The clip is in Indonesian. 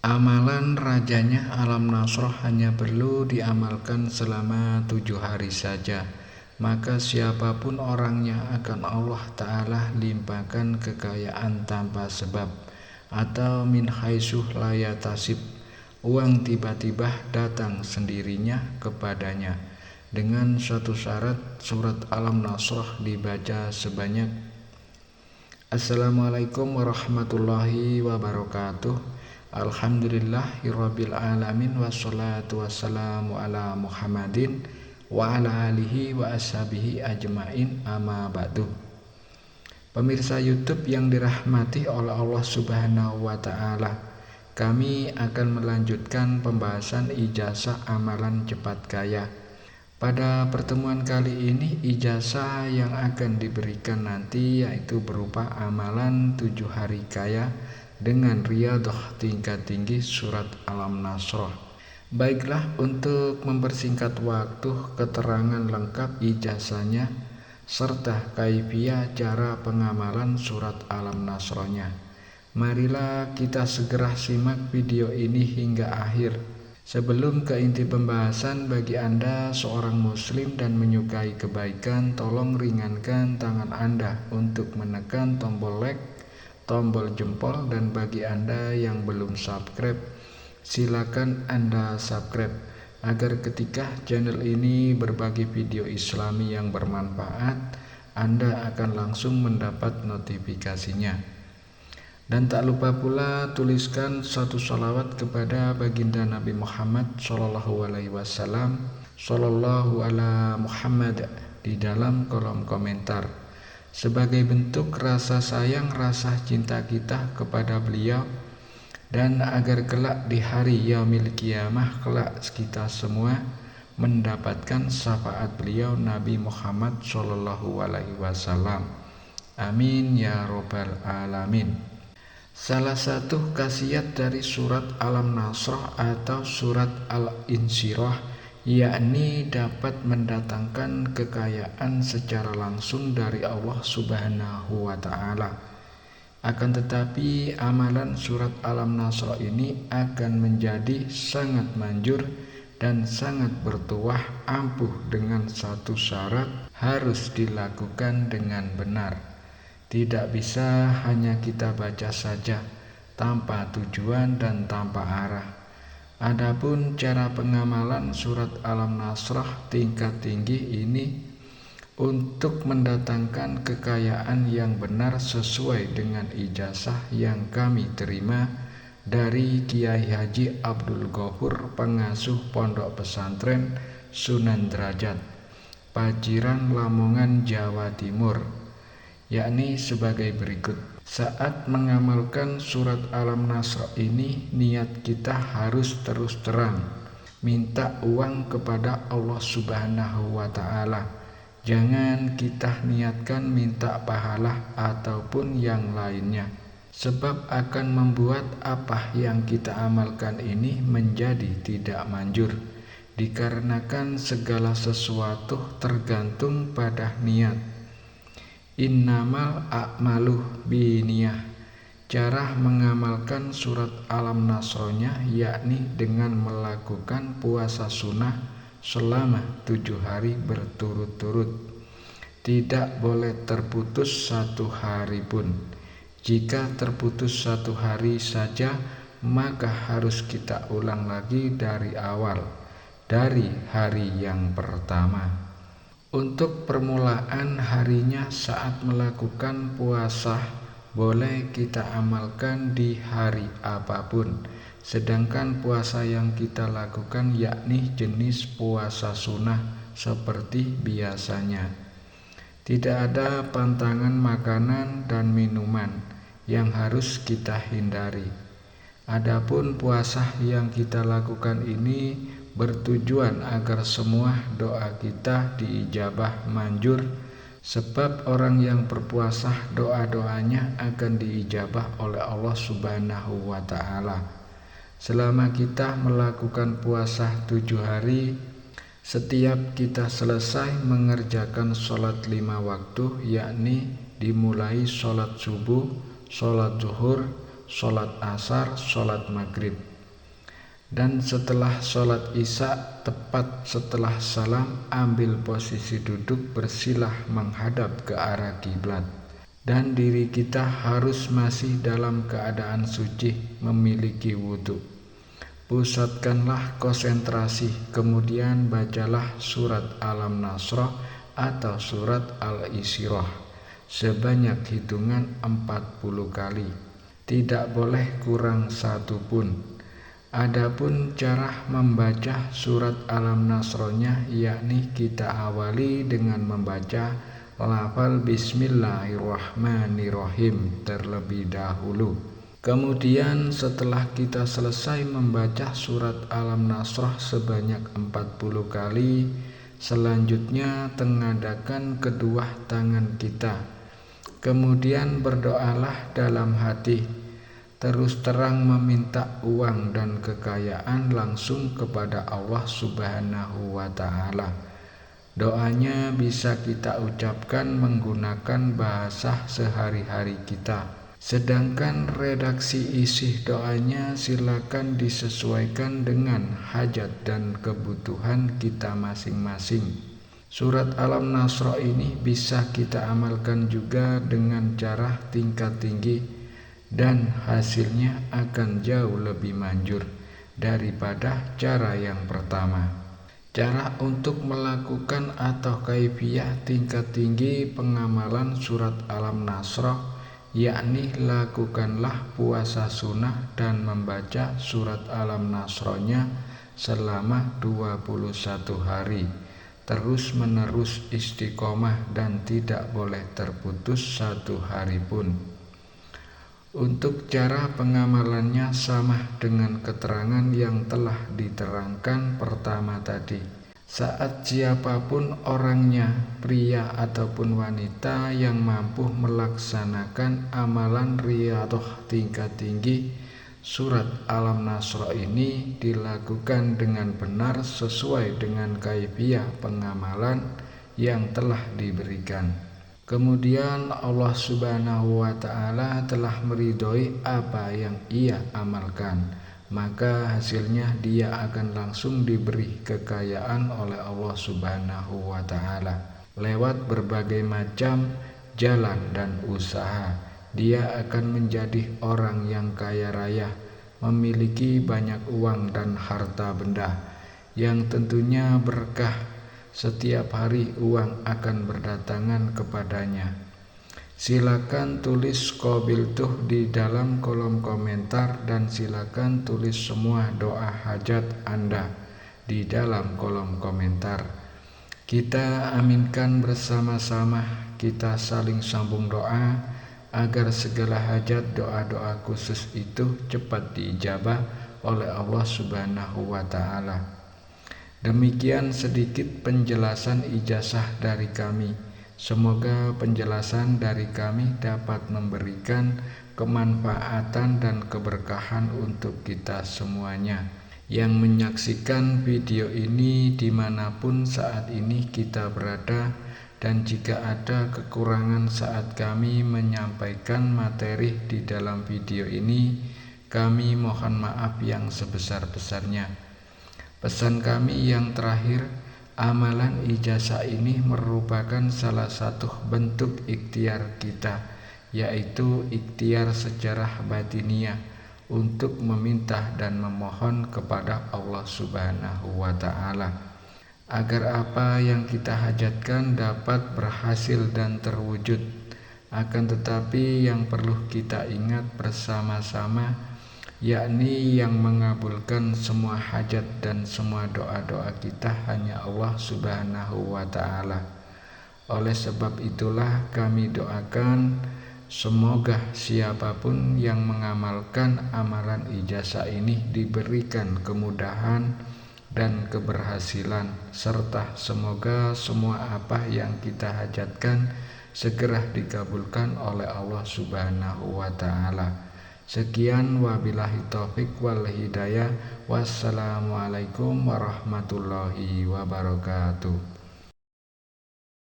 Amalan rajanya alam nasroh hanya perlu diamalkan selama 7 hari saja, maka siapapun orangnya akan Allah Ta'ala limpahkan kekayaan tanpa sebab, atau min haitsu la yatasib, uang tiba-tiba datang sendirinya kepadanya, dengan satu syarat: surat alam nasroh dibaca sebanyak. Assalamualaikum warahmatullahi wabarakatuh. Alhamdulillahirabbil alamin, wassalatu wassalamu ala Muhammadin wa ala alihi wa ashabihi ajmain, amma ba'du. Pemirsa YouTube yang dirahmati oleh Allah Subhanahu wa taala, kami akan melanjutkan pembahasan ijazah amalan cepat kaya. Pada pertemuan kali ini, ijazah yang akan diberikan nanti yaitu berupa amalan 7 hari kaya dengan riyadhah tingkat tinggi surat alam nasroh. Baiklah, untuk mempersingkat waktu, keterangan lengkap ijazahnya serta kaifiyah cara pengamalan surat alam nasrohnya. Marilah kita segera simak video ini hingga akhir. Sebelum ke inti pembahasan, bagi Anda seorang muslim dan menyukai kebaikan, tolong ringankan tangan Anda untuk menekan tombol like, tombol jempol, dan bagi Anda yang belum subscribe, silakan Anda subscribe agar ketika channel ini berbagi video Islami yang bermanfaat, Anda akan langsung mendapat notifikasinya. Dan tak lupa pula tuliskan satu salawat kepada baginda Nabi Muhammad Sallallahu Alaihi Wasallam, Sallallahu ala Muhammad, di dalam kolom komentar, sebagai bentuk rasa sayang, rasa cinta kita kepada beliau, dan agar kelak di hari yaumil qiyamah kelak kita semua mendapatkan syafaat beliau Nabi Muhammad Sallallahu Alaihi Wasallam. Amin ya robbal alamin. Salah satu khasiat dari surat alam nasroh atau surat al-insyirah yakni dapat mendatangkan kekayaan secara langsung dari Allah Subhanahu wa ta'ala. Akan tetapi amalan surat alam nasroh ini akan menjadi sangat manjur dan sangat bertuah ampuh dengan satu syarat: harus dilakukan dengan benar. Tidak bisa hanya kita baca saja tanpa tujuan dan tanpa arah. Adapun cara pengamalan surat alam nasroh tingkat tinggi ini untuk mendatangkan kekayaan yang benar sesuai dengan ijazah yang kami terima dari Kiai Haji Abdul Ghafur, pengasuh Pondok Pesantren Sunan Derajat, Paciran, Lamongan, Jawa Timur, yakni sebagai berikut. Saat mengamalkan surat alam nasroh ini, niat kita harus terus terang minta uang kepada Allah Subhanahu wa ta'ala. Jangan kita niatkan minta pahala ataupun yang lainnya, sebab akan membuat apa yang kita amalkan ini menjadi tidak manjur, dikarenakan segala sesuatu tergantung pada niat. Innamal a'malu binniyah. Cara mengamalkan surat alam nasrohnya yakni dengan melakukan puasa sunnah selama 7 hari berturut-turut. Tidak boleh terputus satu hari pun. Jika terputus satu hari saja, maka harus kita ulang lagi dari awal, dari hari yang pertama. Untuk permulaan harinya saat melakukan puasa, boleh kita amalkan di hari apapun. Sedangkan puasa yang kita lakukan yakni jenis puasa sunnah seperti biasanya. Tidak ada pantangan makanan dan minuman yang harus kita hindari. Adapun puasa yang kita lakukan ini bertujuan agar semua doa kita diijabah manjur, sebab orang yang berpuasa doa-doanya akan diijabah oleh Allah Subhanahu wa ta'ala. Selama kita melakukan puasa 7 hari, setiap kita selesai mengerjakan sholat 5 waktu, yakni dimulai sholat subuh, sholat zuhur, sholat asar, sholat maghrib. Dan setelah sholat isya, tepat setelah salam, ambil posisi duduk bersilah menghadap ke arah kiblat. Dan diri kita harus masih dalam keadaan suci, memiliki wudhu. Pusatkanlah konsentrasi, kemudian bacalah surat Alam Nasrah atau surat Al-Isyrah sebanyak hitungan 40 kali. Tidak boleh kurang satu pun. Adapun cara membaca surat Alam Nasronya, yakni kita awali dengan membaca lafal Bismillahirrahmanirrahim terlebih dahulu. Kemudian setelah kita selesai membaca surat Alam Nasrah sebanyak 40 kali, selanjutnya tengadahkan kedua tangan kita. Kemudian berdoalah dalam hati, terus terang meminta uang dan kekayaan langsung kepada Allah Subhanahu wa Ta'ala. Doanya bisa kita ucapkan menggunakan bahasa sehari-hari kita. Sedangkan redaksi isi doanya silakan disesuaikan dengan hajat dan kebutuhan kita masing-masing. Surat Alam Nasrah ini bisa kita amalkan juga dengan cara tingkat tinggi, dan hasilnya akan jauh lebih manjur daripada cara yang pertama. Cara untuk melakukan atau kaifiyah tingkat tinggi pengamalan surat Alam Nasrah, yakni lakukanlah puasa sunnah dan membaca surat Alam Nasrahnya selama 21 hari terus menerus istiqomah dan tidak boleh terputus satu hari pun. Untuk cara pengamalannya sama dengan keterangan yang telah diterangkan pertama tadi. Saat siapapun orangnya, pria ataupun wanita yang mampu melaksanakan amalan riyadhah tingkat tinggi, surat Alam Nasrah ini dilakukan dengan benar sesuai dengan kaifiyah pengamalan yang telah diberikan. Kemudian Allah Subhanahu wa Ta'ala telah meridhoi apa yang ia amalkan, maka hasilnya dia akan langsung diberi kekayaan oleh Allah Subhanahu wa Ta'ala lewat berbagai macam jalan dan usaha. Dia akan menjadi orang yang kaya raya, memiliki banyak uang dan harta benda yang tentunya berkah. Setiap hari uang akan berdatangan kepadanya. Silakan tulis qabiltuh di dalam kolom komentar dan silakan tulis semua doa hajat Anda di dalam kolom komentar. Kita aminkan bersama-sama, kita saling sambung doa agar segala hajat doa-doa khusus itu cepat diijabah oleh Allah Subhanahu wa Ta'ala. Demikian sedikit penjelasan ijazah dari kami. Semoga penjelasan dari kami dapat memberikan kemanfaatan dan keberkahan untuk kita semuanya yang menyaksikan video ini dimanapun saat ini kita berada. Dan jika ada kekurangan saat kami menyampaikan materi di dalam video ini, kami mohon maaf yang sebesar-besarnya. Pesan kami yang terakhir, amalan ijazah ini merupakan salah satu bentuk ikhtiar kita, yaitu ikhtiar sejarah batiniah untuk meminta dan memohon kepada Allah Subhanahu wa Ta'ala agar apa yang kita hajatkan dapat berhasil dan terwujud. Akan tetapi yang perlu kita ingat bersama-sama, yakni yang mengabulkan semua hajat dan semua doa-doa kita hanya Allah Subhanahu wa Ta'ala. Oleh sebab itulah kami doakan semoga siapapun yang mengamalkan amalan ijazah ini diberikan kemudahan dan keberhasilan, serta semoga semua apa yang kita hajatkan segera dikabulkan oleh Allah Subhanahu wa Ta'ala. Sekian, wabillahi taufik wal hidayah. Wassalamualaikum warahmatullahi wabarakatuh.